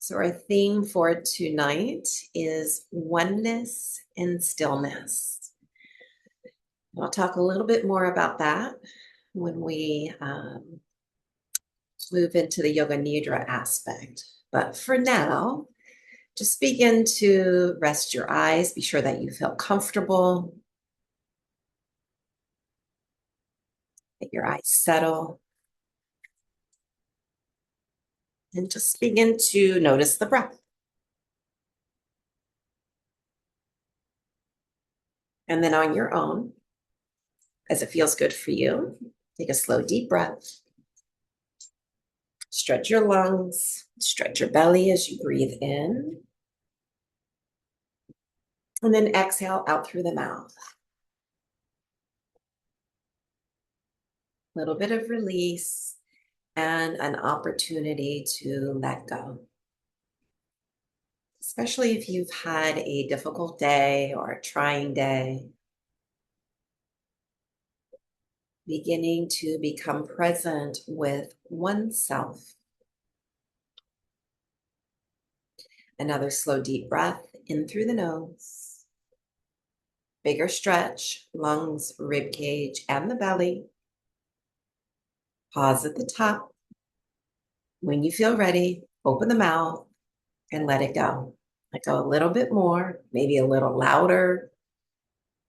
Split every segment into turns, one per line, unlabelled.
So our theme for tonight is oneness and stillness. I'll talk a little bit more about that when we move into the Yoga Nidra aspect. But for now, just begin to rest your eyes. Be sure that you feel comfortable. Let your eyes settle. And just begin to notice the breath. And then on your own, as it feels good for you, take a slow, deep breath. Stretch your lungs, stretch your belly as you breathe in. And then exhale out through the mouth. A little bit of release and an opportunity to let go. Especially if you've had a difficult day or a trying day. Beginning to become present with oneself. Another slow, deep breath in through the nose. Bigger stretch, lungs, rib cage, and the belly. Pause at the top. When you feel ready, open the mouth and let it go. Let go a little bit more, maybe a little louder,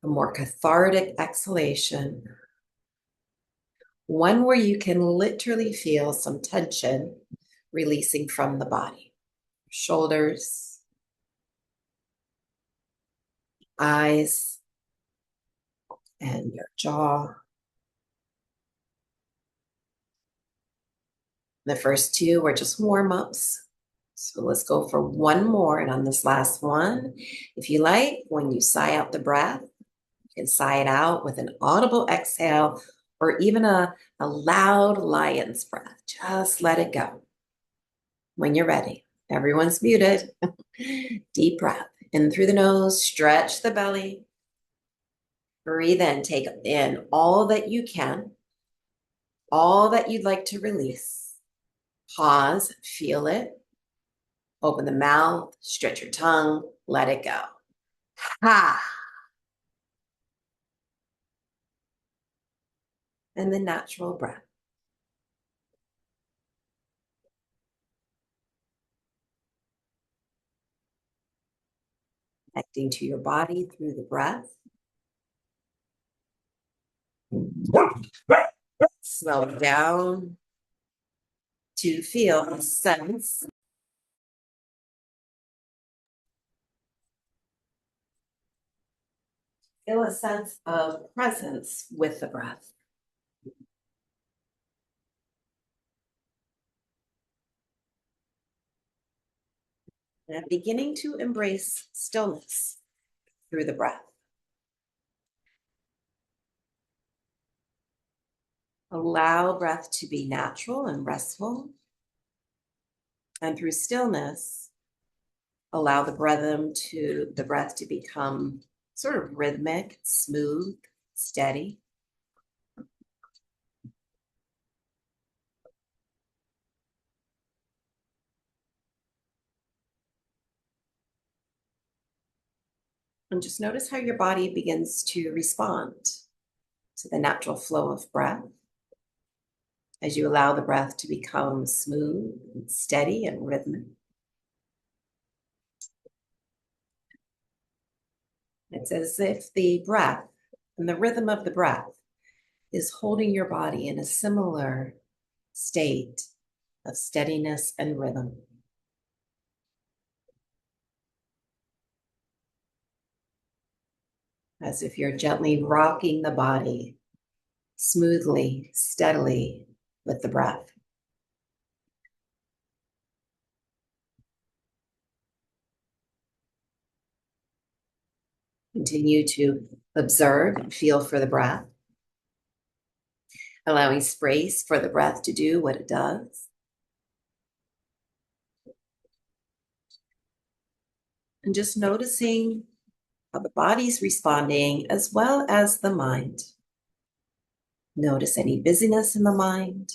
a more cathartic exhalation. One where you can literally feel some tension releasing from the body. Shoulders, eyes, and your jaw. The first two were just warm-ups. So let's go for one more. And on this last one, if you like, when you sigh out the breath, you can sigh it out with an audible exhale or even a loud lion's breath. Just let it go. When you're ready, everyone's muted. Deep breath in through the nose, stretch the belly. Breathe in, take in all that you can, all that you'd like to release. Pause, feel it. Open the mouth, stretch your tongue, let it go. Ha! And the natural breath. Connecting to your body through the breath. Slow it down to feel a sense of presence with the breath. And beginning to embrace stillness through the breath. Allow breath to be natural and restful. And through stillness, allow the breath to become sort of rhythmic, smooth, steady. And just notice how your body begins to respond to the natural flow of breath as you allow the breath to become smooth and steady and rhythmic. It's as if the breath and the rhythm of the breath is holding your body in a similar state of steadiness and rhythm. As if you're gently rocking the body smoothly, steadily with the breath. Continue to observe and feel for the breath, allowing space for the breath to do what it does. And just noticing how the body's responding as well as the mind. Notice any busyness in the mind.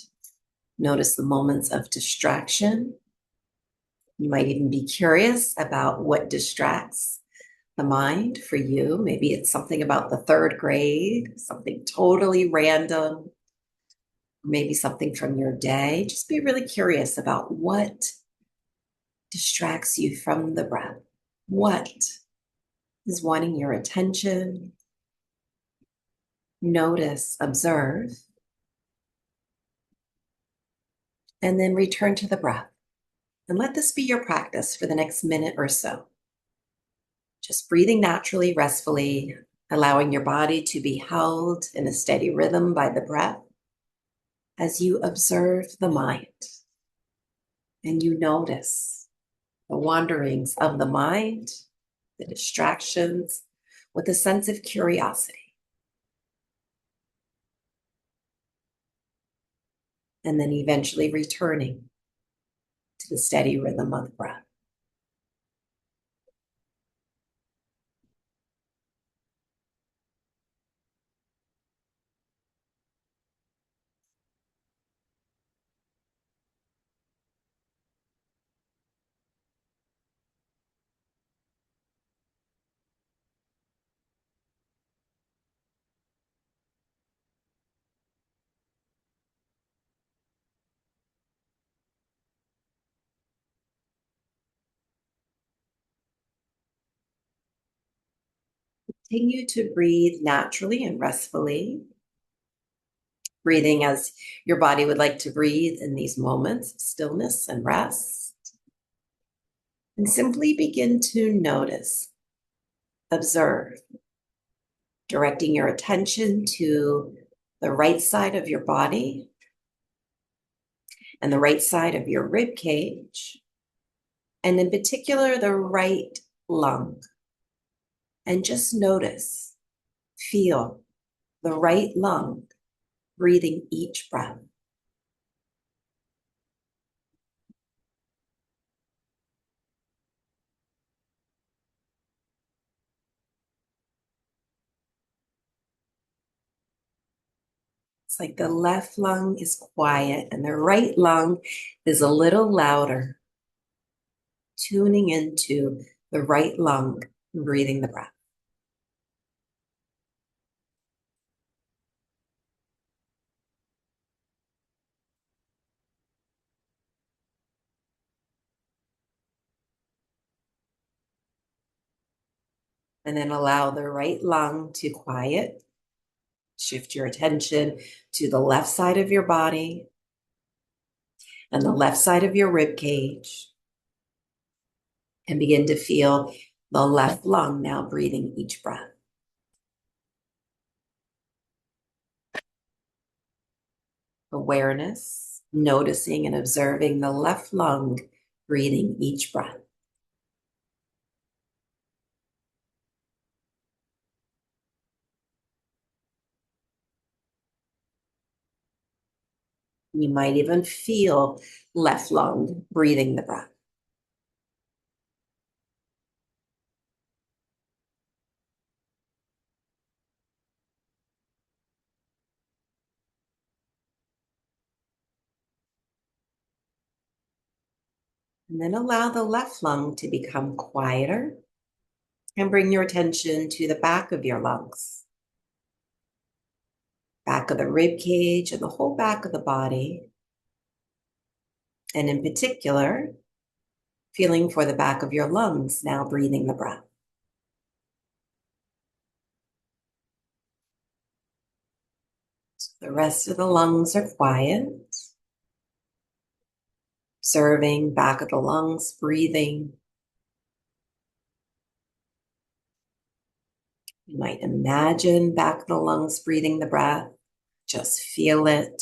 Notice the moments of distraction. You might even be curious about what distracts the mind for you. Maybe it's something about the third grade, something totally random, maybe something from your day. Just be really curious about what distracts you from the breath. What is wanting your attention? Notice, observe, and then return to the breath. And let this be your practice for the next minute or so. Just breathing naturally, restfully, allowing your body to be held in a steady rhythm by the breath as you observe the mind and you notice the wanderings of the mind, the distractions, with a sense of curiosity. And then eventually returning to the steady rhythm of the breath. Continue to breathe naturally and restfully, breathing as your body would like to breathe in these moments of stillness and rest. And simply begin to notice, observe, directing your attention to the right side of your body and the right side of your rib cage, and in particular, the right lung. And just notice, feel the right lung breathing each breath. It's like the left lung is quiet and the right lung is a little louder, tuning into the right lung and breathing the breath. And then allow the right lung to quiet. Shift your attention to the left side of your body and the left side of your rib cage. And begin to feel the left lung now breathing each breath. Awareness, noticing and observing the left lung breathing each breath. You might even feel left lung breathing the breath. And then allow the left lung to become quieter and bring your attention to the back of your lungs, back of the rib cage and the whole back of the body. And in particular, feeling for the back of your lungs, now breathing the breath. So the rest of the lungs are quiet. Observing back of the lungs, breathing. You might imagine back of the lungs breathing the breath. Just feel it.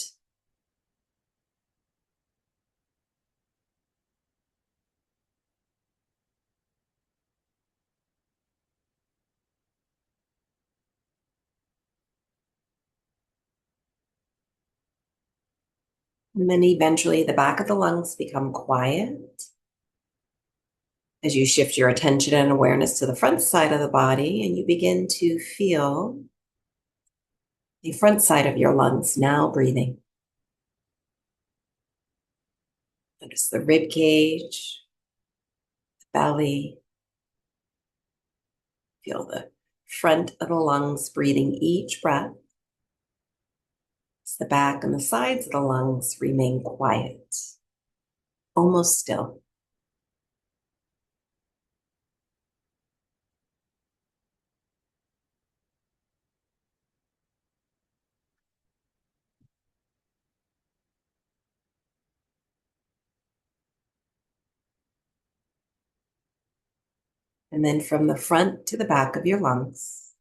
And then eventually the back of the lungs become quiet as you shift your attention and awareness to the front side of the body and you begin to feel the front side of your lungs now breathing. Notice the rib cage, belly. Feel the front of the lungs breathing each breath. As the back and the sides of the lungs remain quiet, almost still. And then from the front to the back of your lungs,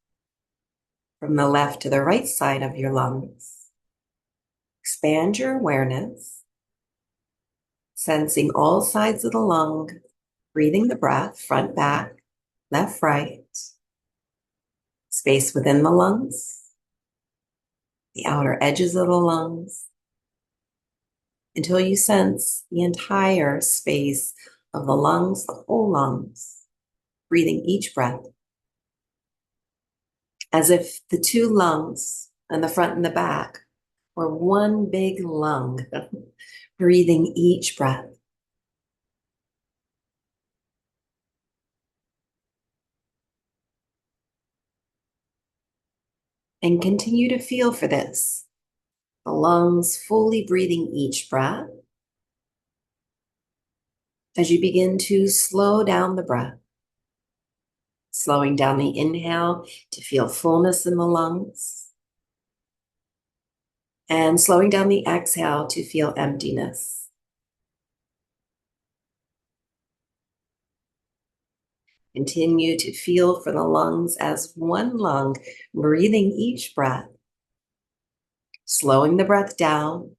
from the left to the right side of your lungs, expand your awareness, sensing all sides of the lung, breathing the breath, front, back, left, right, space within the lungs, the outer edges of the lungs, until you sense the entire space of the lungs, the whole lungs, breathing each breath, as if the two lungs and the front and the back were one big lung, breathing each breath. And continue to feel for this. The lungs fully breathing each breath as you begin to slow down the breath, slowing down the inhale to feel fullness in the lungs, and slowing down the exhale to feel emptiness. Continue to feel for the lungs as one lung, breathing each breath, slowing the breath down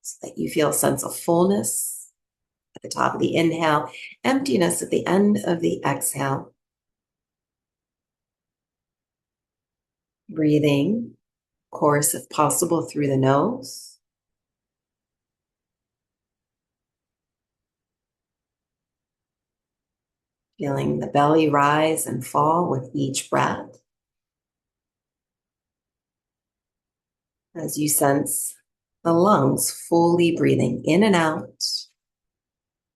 so that you feel a sense of fullness at the top of the inhale, emptiness at the end of the exhale. Breathing, of course, if possible, through the nose. Feeling the belly rise and fall with each breath. As you sense the lungs fully breathing in and out,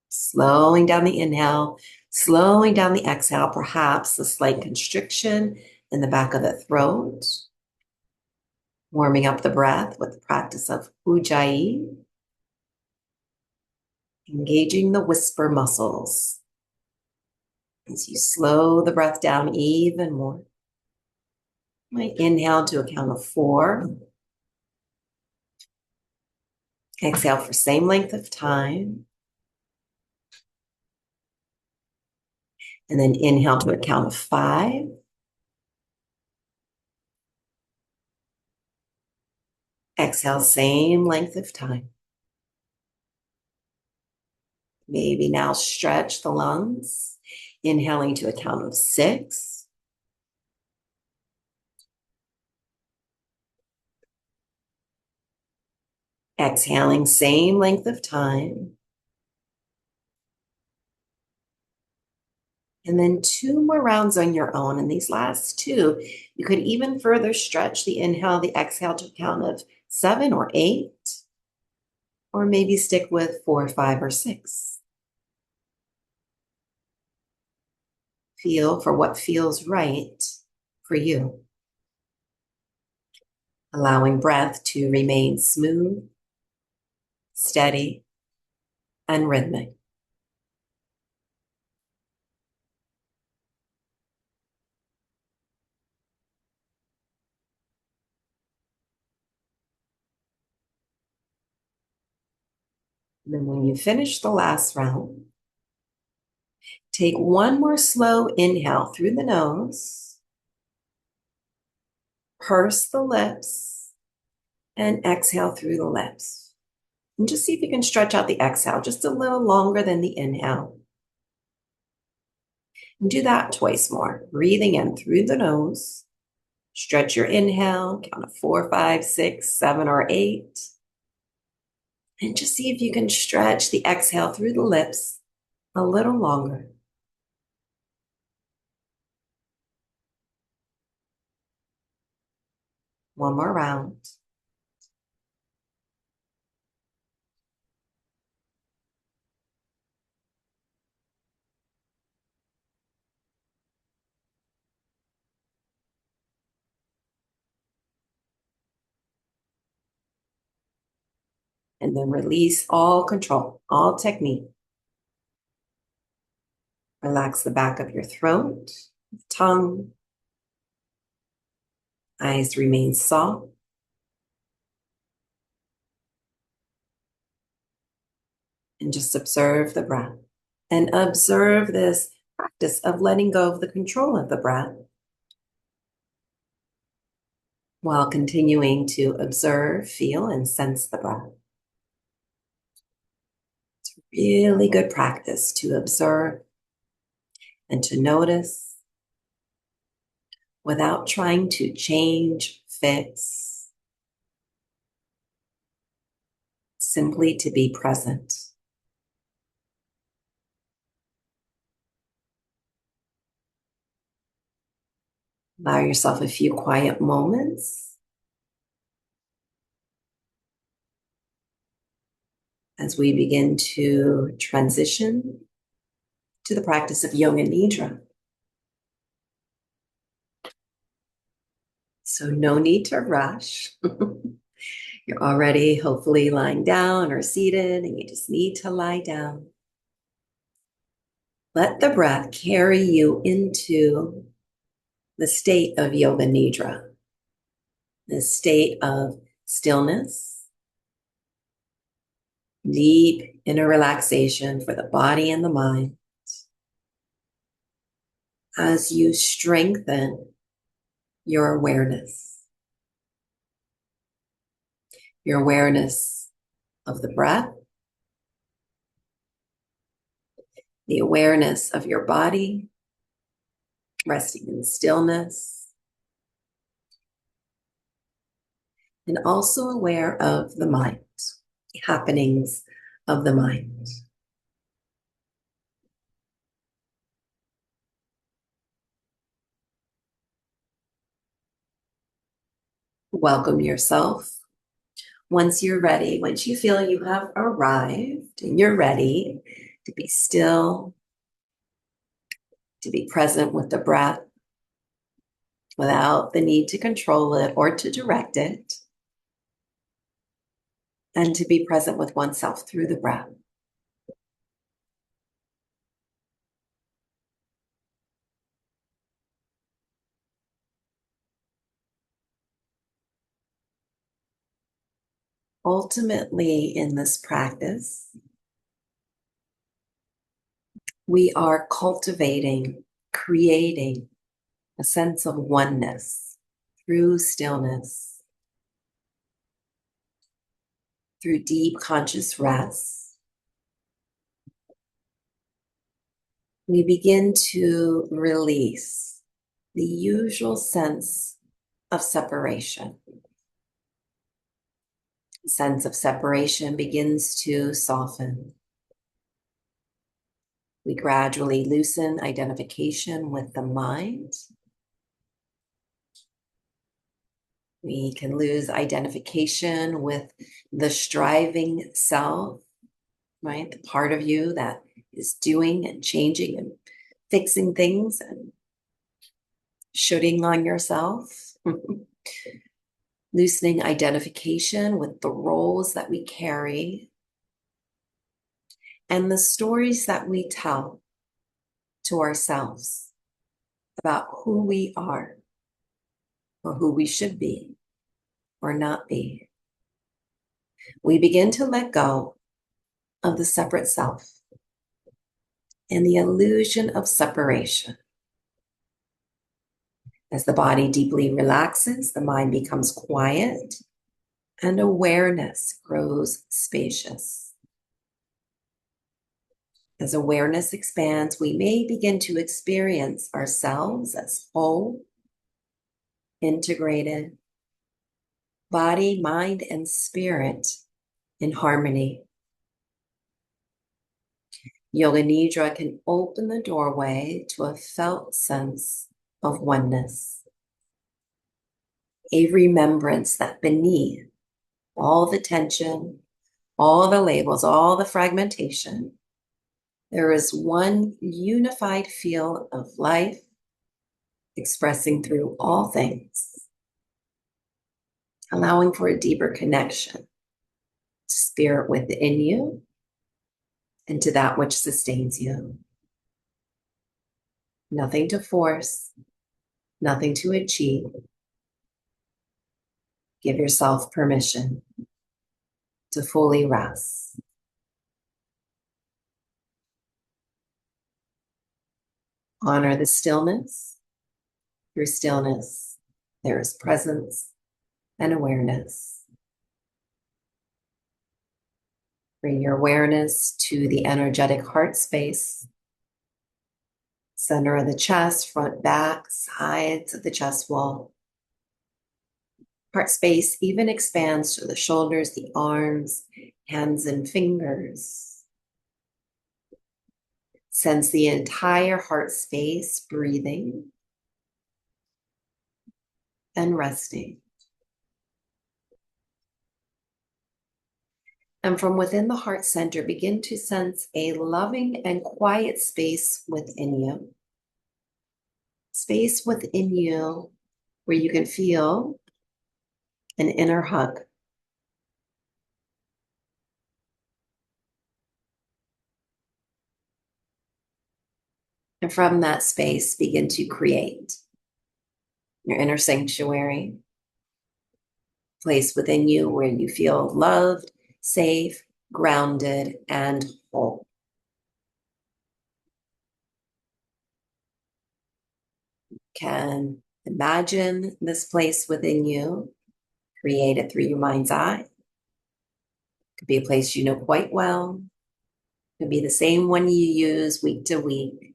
slowing down the inhale, slowing down the exhale, perhaps a slight constriction in the back of the throat. Warming up the breath with the practice of Ujjayi, engaging the whisper muscles as you slow the breath down even more. You might inhale to a count of 4. Exhale for same length of time. And then inhale to a count of 5. Exhale, same length of time. Maybe now stretch the lungs, inhaling to a count of 6. Exhaling, same length of time. And then 2 more rounds on your own. And these last 2, you could even further stretch the inhale, the exhale to a count of 7 or 8, or maybe stick with 4, 5, or 6. Feel for what feels right for you. Allowing breath to remain smooth, steady, and rhythmic. And then when you finish the last round, take one more slow inhale through the nose, purse the lips, and exhale through the lips. And just see if you can stretch out the exhale just a little longer than the inhale. And do that twice more. Breathing in through the nose. Stretch your inhale, count of 4, 5, 6, 7, or 8. And just see if you can stretch the exhale through the lips a little longer. One more round. And then release all control, all technique. Relax the back of your throat, tongue. Eyes remain soft. And just observe the breath. And observe this practice of letting go of the control of the breath while continuing to observe, feel, and sense the breath. It's really good practice to observe and to notice without trying to change, fix, simply to be present. Allow yourself a few quiet moments as we begin to transition to the practice of Yoga Nidra. So no need to rush. You're already hopefully lying down or seated, and you just need to lie down. Let the breath carry you into the state of Yoga Nidra, the state of stillness, deep inner relaxation for the body and the mind, as you strengthen your awareness of the breath, the awareness of your body, resting in stillness, and also aware of the mind, the happenings of the mind. Welcome yourself. Once you're ready, once you feel you have arrived and you're ready to be still, to be present with the breath without the need to control it or to direct it, and to be present with oneself through the breath. Ultimately, in this practice, we are cultivating, creating a sense of oneness through stillness, through deep conscious rest. We begin to release the usual sense of separation. The sense of separation begins to soften. We gradually loosen identification with the mind. We can lose identification with the striving self, right? The part of you that is doing and changing and fixing things and shooting on yourself. Loosening identification with the roles that we carry and the stories that we tell to ourselves about who we are or who we should be or not be. We begin to let go of the separate self and the illusion of separation. As the body deeply relaxes, the mind becomes quiet and awareness grows spacious. As awareness expands, we may begin to experience ourselves as whole, integrated, body, mind, and spirit in harmony. Yoga Nidra can open the doorway to a felt sense of oneness, a remembrance that beneath all the tension, all the labels, all the fragmentation, there is one unified feel of life expressing through all things, allowing for a deeper connection spirit within you, and to that which sustains you. Nothing to force, nothing to achieve. Give yourself permission to fully rest. Honor the stillness. Through stillness, there is presence and awareness. Bring your awareness to the energetic heart space, center of the chest, front, back, sides of the chest wall. Heart space even expands to the shoulders, the arms, hands, and fingers. Sense the entire heart space breathing and resting. And from within the heart center, begin to sense a loving and quiet space within you. Space within you where you can feel an inner hug. And from that space, begin to create your inner sanctuary, place within you where you feel loved, safe, grounded, and whole. Can imagine this place within you, create it through your mind's eye. It could be a place you know quite well. It could be the same one you use week to week.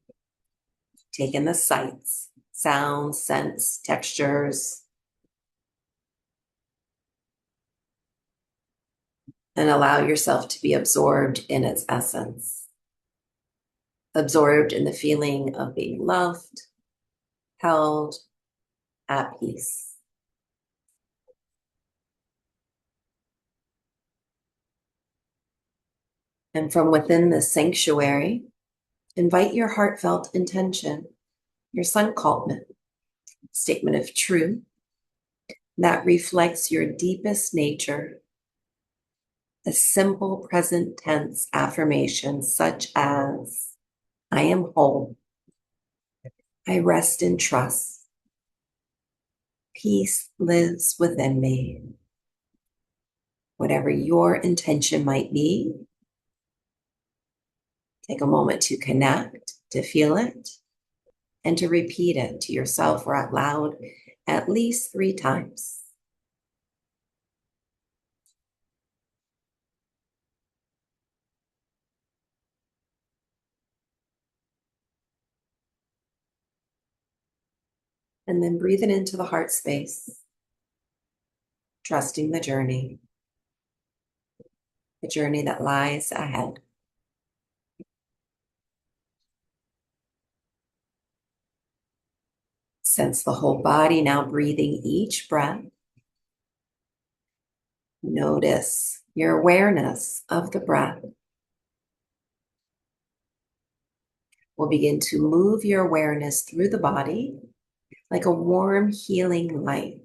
Take in the sights, sounds, scents, textures, and allow yourself to be absorbed in its essence. Absorbed in the feeling of being loved, held, at peace. And from within this sanctuary, invite your heartfelt intention, your sankalpa, statement of truth that reflects your deepest nature. A simple present tense affirmation such as, I am whole. I rest in trust. Peace lives within me. Whatever your intention might be, take a moment to connect, to feel it, and to repeat it to yourself or out loud at least 3 times. And then breathe it into the heart space, trusting the journey that lies ahead. Sense the whole body now breathing each breath. Notice your awareness of the breath. We'll begin to move your awareness through the body like a warm, healing light.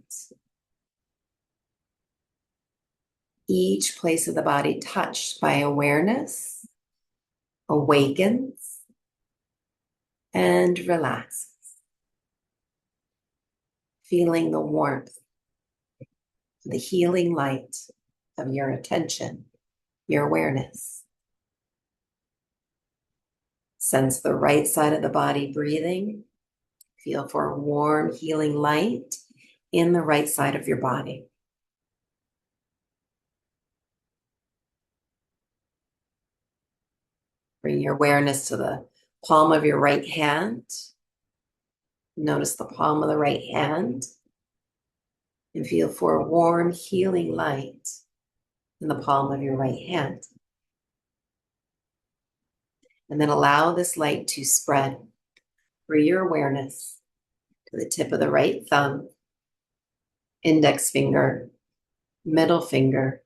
Each place of the body touched by awareness awakens and relaxes. Feeling the warmth, the healing light of your attention, your awareness. Sense the right side of the body breathing. Feel for a warm, healing light in the right side of your body. Bring your awareness to the palm of your right hand. Notice the palm of the right hand and feel for a warm, healing light in the palm of your right hand. And then allow this light to spread through your awareness to the tip of the right thumb, index finger, middle finger,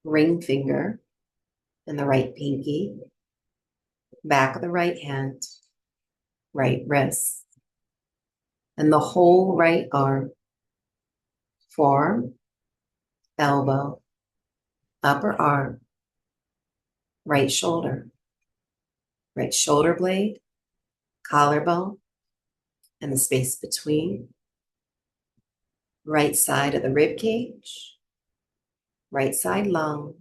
ring finger, and the right pinky, back of the right hand, right wrist, and the whole right arm, forearm, elbow, upper arm, right shoulder blade, collarbone, and the space between, right side of the rib cage, right side lung,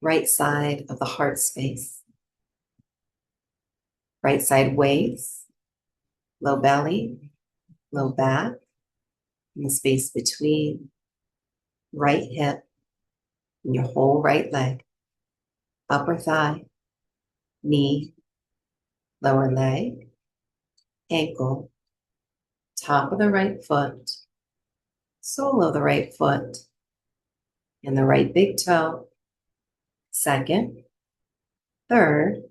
right side of the heart space, right side waist, low belly, low back, and the space between, right hip, and your whole right leg, upper thigh, knee, lower leg, ankle, top of the right foot, sole of the right foot, and the right big toe, second, third,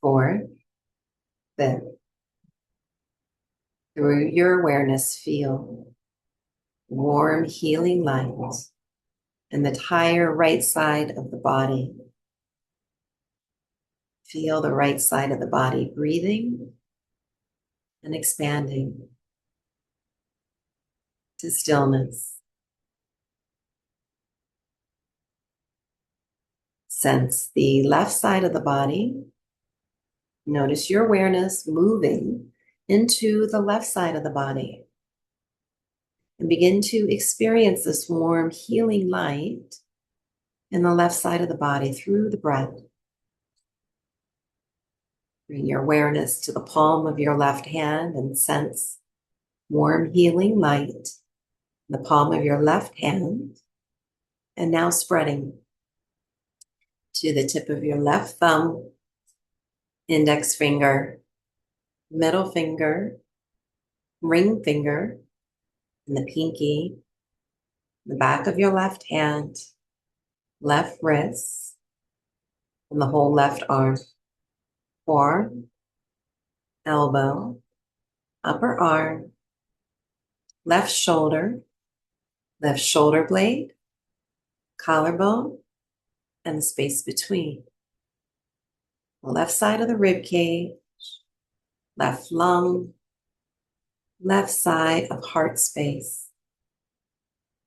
fourth, fifth. Through your awareness, feel warm, healing light in the entire right side of the body. Feel the right side of the body breathing and expanding to stillness. Sense the left side of the body. Notice your awareness moving into the left side of the body. And begin to experience this warm, healing light in the left side of the body through the breath. Bring your awareness to the palm of your left hand and sense warm, healing light in the palm of your left hand. And now spreading to the tip of your left thumb, index finger, middle finger, ring finger, and the pinky, the back of your left hand, left wrist, and the whole left arm, forearm, elbow, upper arm, left shoulder blade, collarbone, and the space between. Left side of the rib cage, left lung, left side of heart space,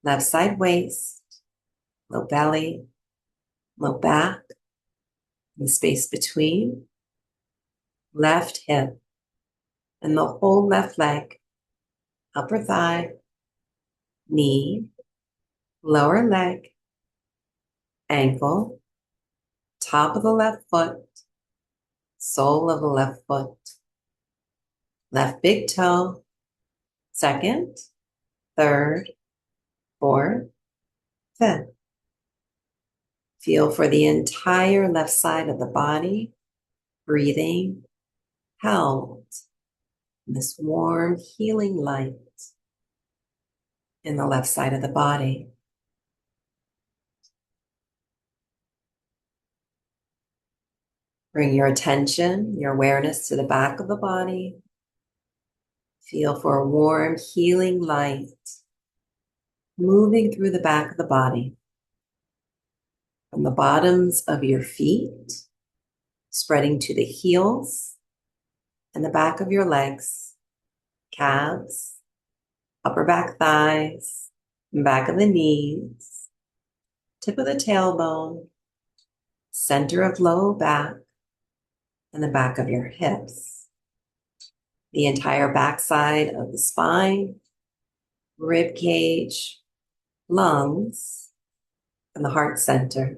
left side waist, low belly, low back, and the space between, left hip, and the whole left leg, upper thigh, knee, lower leg, ankle, top of the left foot, sole of the left foot, left big toe, second, third, fourth, fifth. Feel for the entire left side of the body, breathing, held in this warm, healing light in the left side of the body. Bring your attention, your awareness to the back of the body. Feel for a warm, healing light moving through the back of the body. From the bottoms of your feet, spreading to the heels and the back of your legs, calves, upper back thighs, and back of the knees, tip of the tailbone, center of low back, and the back of your hips. The entire backside of the spine, rib cage, lungs, and the heart center.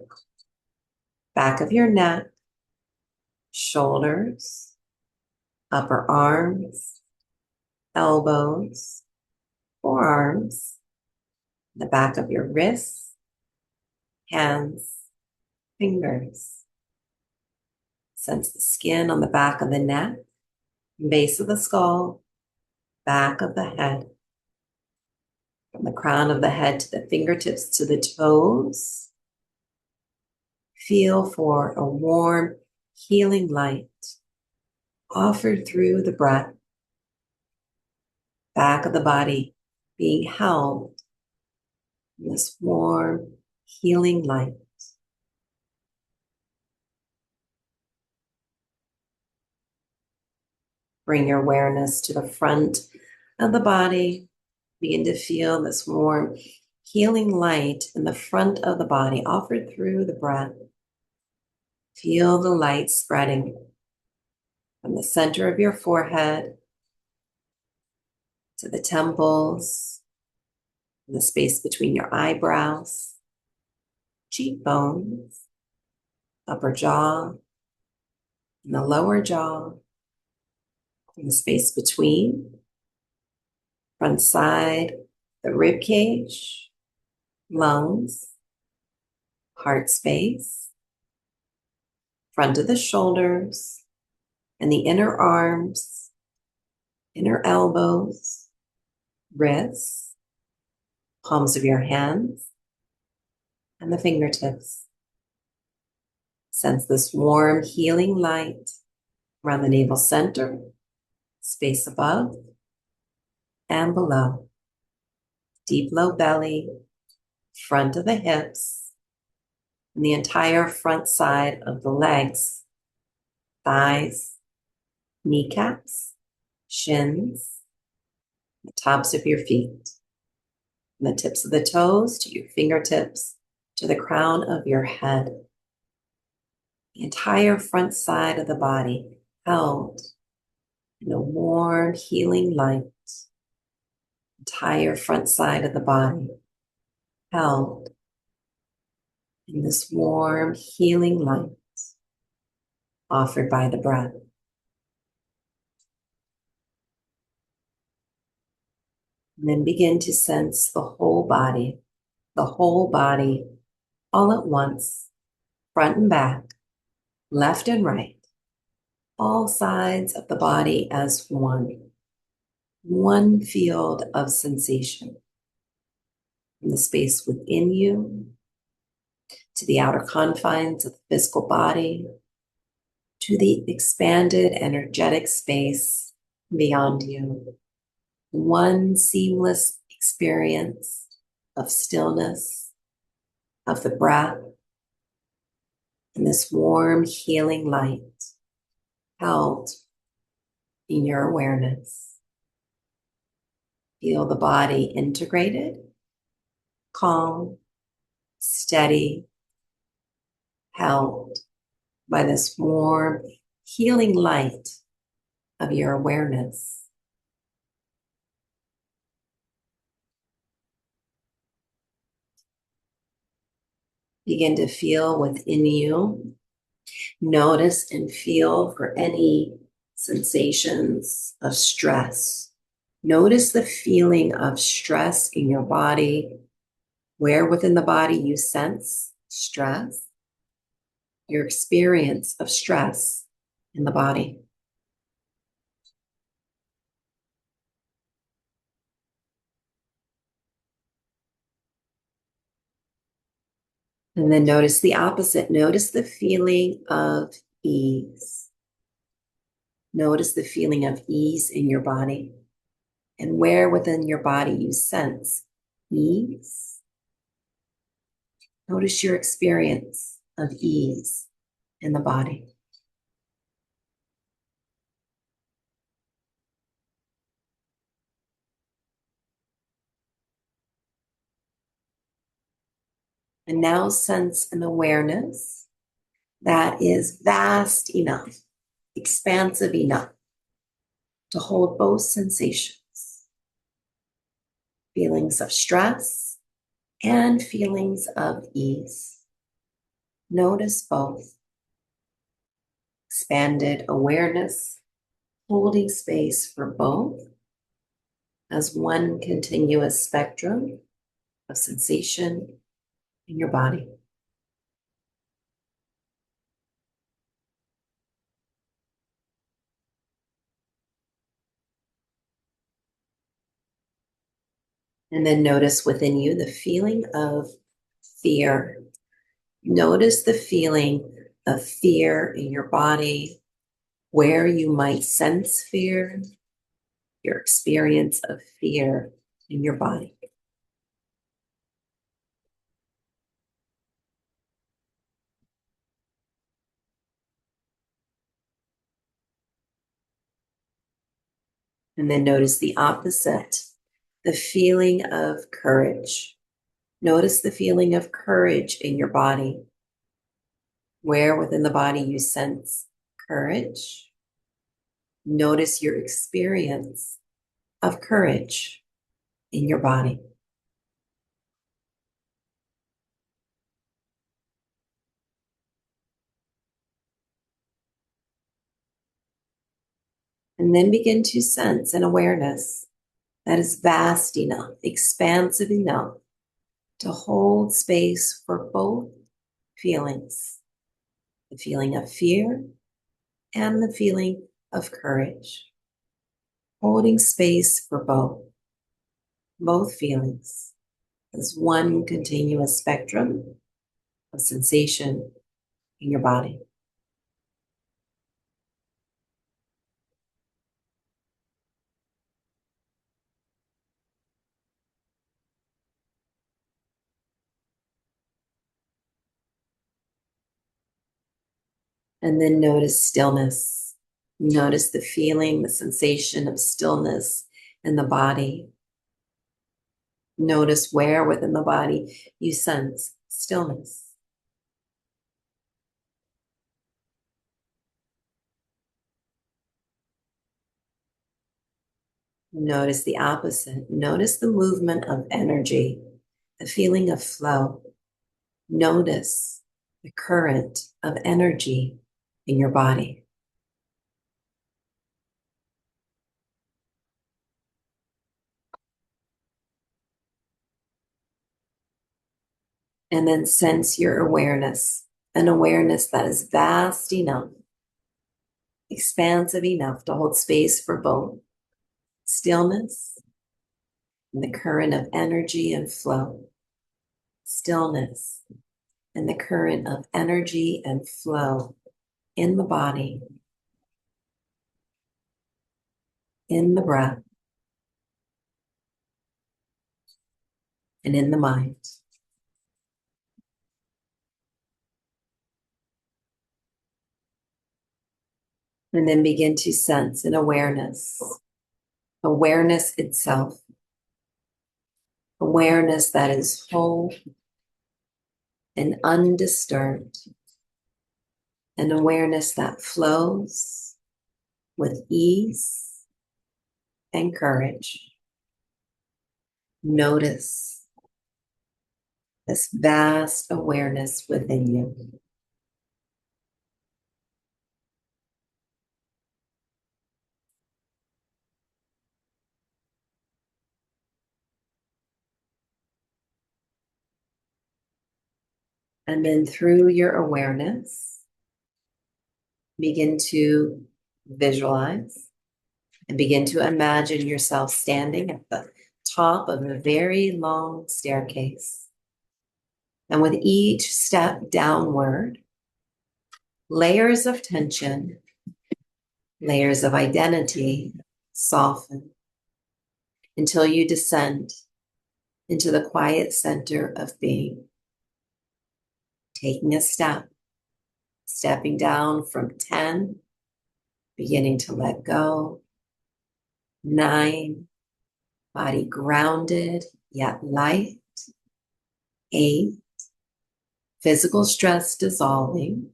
Back of your neck, shoulders, upper arms, elbows, forearms, the back of your wrists, hands, fingers. Sense the skin on the back of the neck, base of the skull, back of the head. From the crown of the head to the fingertips to the toes. Feel for a warm, healing light offered through the breath. Back of the body being held in this warm, healing light. Bring your awareness to the front of the body. Begin to feel this warm, healing light in the front of the body offered through the breath. Feel the light spreading from the center of your forehead to the temples, the space between your eyebrows, cheekbones, upper jaw, and the lower jaw, and the space between, front side, the rib cage, lungs, heart space, front of the shoulders, and the inner arms, inner elbows, wrists, palms of your hands, and the fingertips. Sense this warm, healing light around the navel center, space above and below, deep low belly, front of the hips, and the entire front side of the legs, thighs, kneecaps, shins, the tops of your feet, from the tips of the toes to your fingertips to the crown of your head. The entire front side of the body held in a warm, healing light. Entire front side of the body held in this warm, healing light offered by the breath. And then begin to sense the whole body all at once, front and back, left and right, all sides of the body as one field of sensation. From the space within you to the outer confines of the physical body, to the expanded energetic space beyond you. One seamless experience of stillness, of the breath, and this warm healing light held in your awareness. Feel the body integrated, calm, steady, held by this warm healing light of your awareness. Begin to feel within you. Notice and feel for any sensations of stress. Notice the feeling of stress in your body, where within the body you sense stress, your experience of stress in the body. And then notice the opposite. Notice the feeling of ease. Notice the feeling of ease in your body and where within your body you sense ease. Notice your experience of ease in the body. And now sense an awareness that is vast enough, expansive enough to hold both sensations, feelings of stress and feelings of ease. Notice both. Expanded awareness, holding space for both as one continuous spectrum of sensation in your body. And then notice within you the feeling of fear. Notice the feeling of fear in your body, where you might sense fear, your experience of fear in your body. And then notice the opposite, the feeling of courage. Notice the feeling of courage in your body. Where within the body you sense courage. Notice your experience of courage in your body. And then begin to sense an awareness that is vast enough, expansive enough to hold space for both feelings, the feeling of fear and the feeling of courage. Holding space for both feelings as one continuous spectrum of sensation in your body. And then notice stillness. Notice the feeling, the sensation of stillness in the body. Notice where within the body you sense stillness. Notice the opposite. Notice the movement of energy, the feeling of flow. Notice the current of energy in your body. And then sense your awareness, an awareness that is vast enough, expansive enough to hold space for both stillness and the current of energy and flow. Stillness and the current of energy and flow in the body, in the breath, and in the mind. And then begin to sense an awareness, awareness itself, awareness that is whole and undisturbed, an awareness that flows with ease and courage. Notice this vast awareness within you. And then through your awareness, begin to visualize and begin to imagine yourself standing at the top of a very long staircase. And with each step downward, layers of tension, layers of identity soften until you descend into the quiet center of being. Taking a step, stepping down from 10, beginning to let go. 9, body grounded yet light. 8, physical stress dissolving.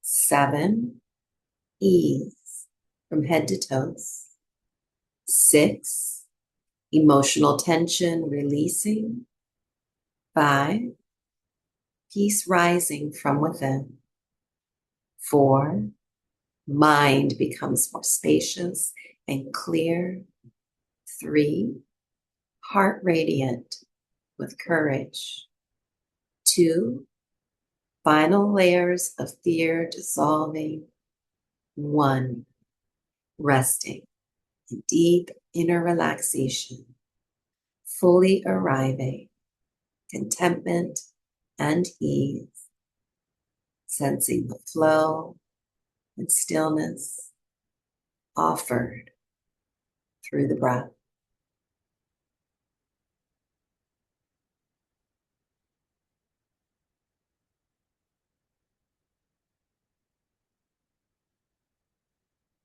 7, ease from head to toes. 6, emotional tension releasing. 5, peace rising from within. 4, mind becomes more spacious and clear. 3, heart radiant with courage. 2, final layers of fear dissolving. 1, resting in deep inner relaxation, fully arriving, contentment and ease, sensing the flow and stillness offered through the breath.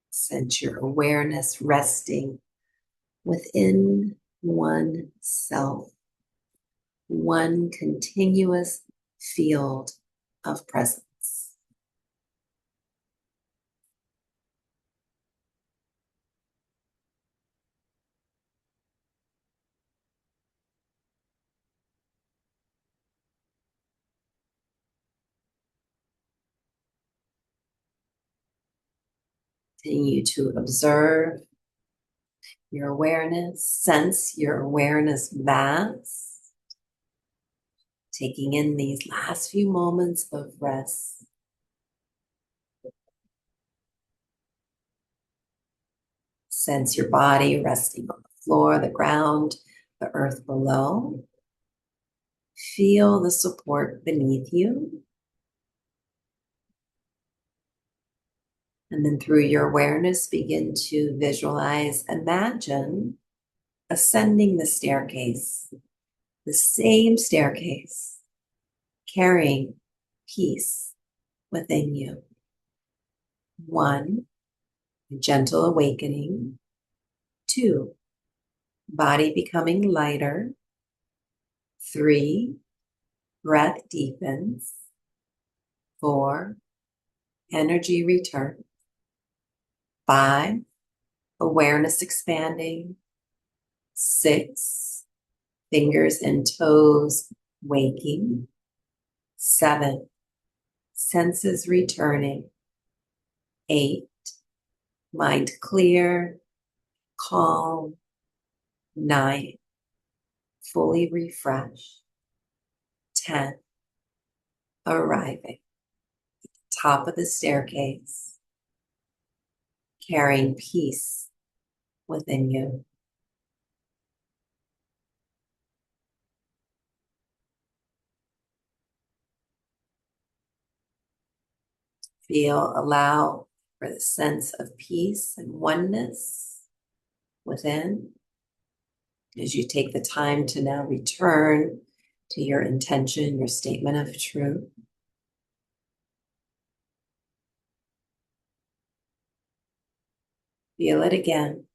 Sense your awareness resting within oneself, one continuous field of presence. Continue to observe your awareness, sense your awareness vast, taking in these last few moments of rest. Sense your body resting on the floor, the ground, the earth below. Feel the support beneath you. And then through your awareness, begin to visualize, imagine ascending the staircase, the same staircase, carrying peace within you. 1, gentle awakening. 2, body becoming lighter. 3, breath deepens. 4, energy return. 5, awareness expanding. 6, fingers and toes waking. 7, senses returning. 8, mind clear, calm. 9, fully refreshed. 10, arriving at the top of the staircase, carrying peace within you. Feel, allow for the sense of peace and oneness within as you take the time to now return to your intention, your statement of truth. Feel it again.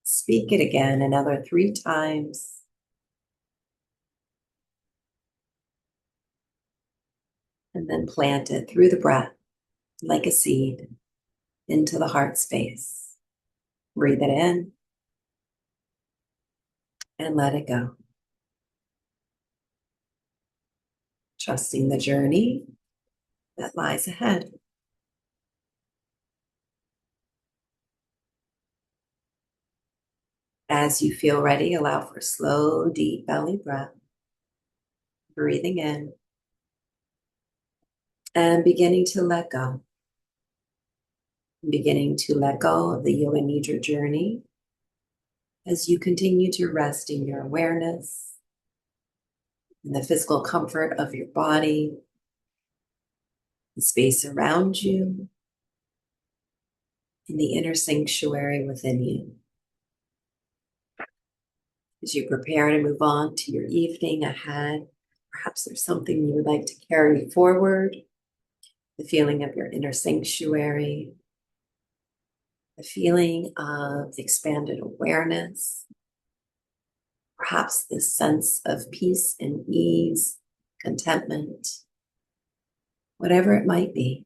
Speak it again another 3 times. And then plant it through the breath like a seed into the heart space. Breathe it in and let it go. Trusting the journey that lies ahead. As you feel ready, allow for a slow, deep belly breath. Breathing in and beginning to let go. Beginning to let go of the Yoga Nidra journey as you continue to rest in your awareness, in the physical comfort of your body, the space around you, in the inner sanctuary within you. As you prepare to move on to your evening ahead, perhaps there's something you would like to carry forward, the feeling of your inner sanctuary, the feeling of expanded awareness, perhaps this sense of peace and ease, contentment, whatever it might be.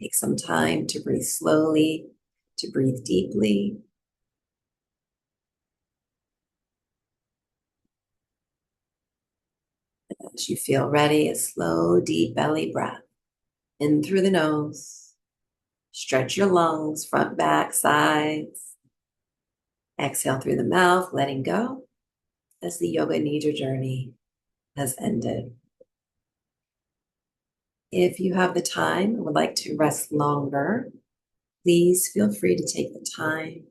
Take some time to breathe slowly, to breathe deeply. As you feel ready, a slow, deep belly breath in through the nose. Stretch your lungs, front, back, sides. Exhale through the mouth, letting go as the Yoga Nidra journey has ended. If you have the time and would like to rest longer, please feel free to take the time.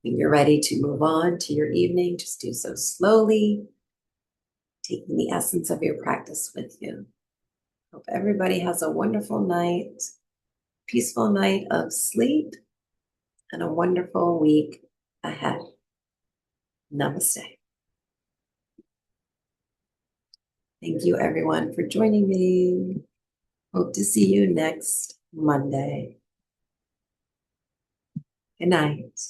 When you're ready to move on to your evening, just do so slowly, taking the essence of your practice with you. Hope everybody has a wonderful night, peaceful night of sleep, and a wonderful week ahead. Namaste. Thank you, everyone, for joining me. Hope to see you next Monday. Good night.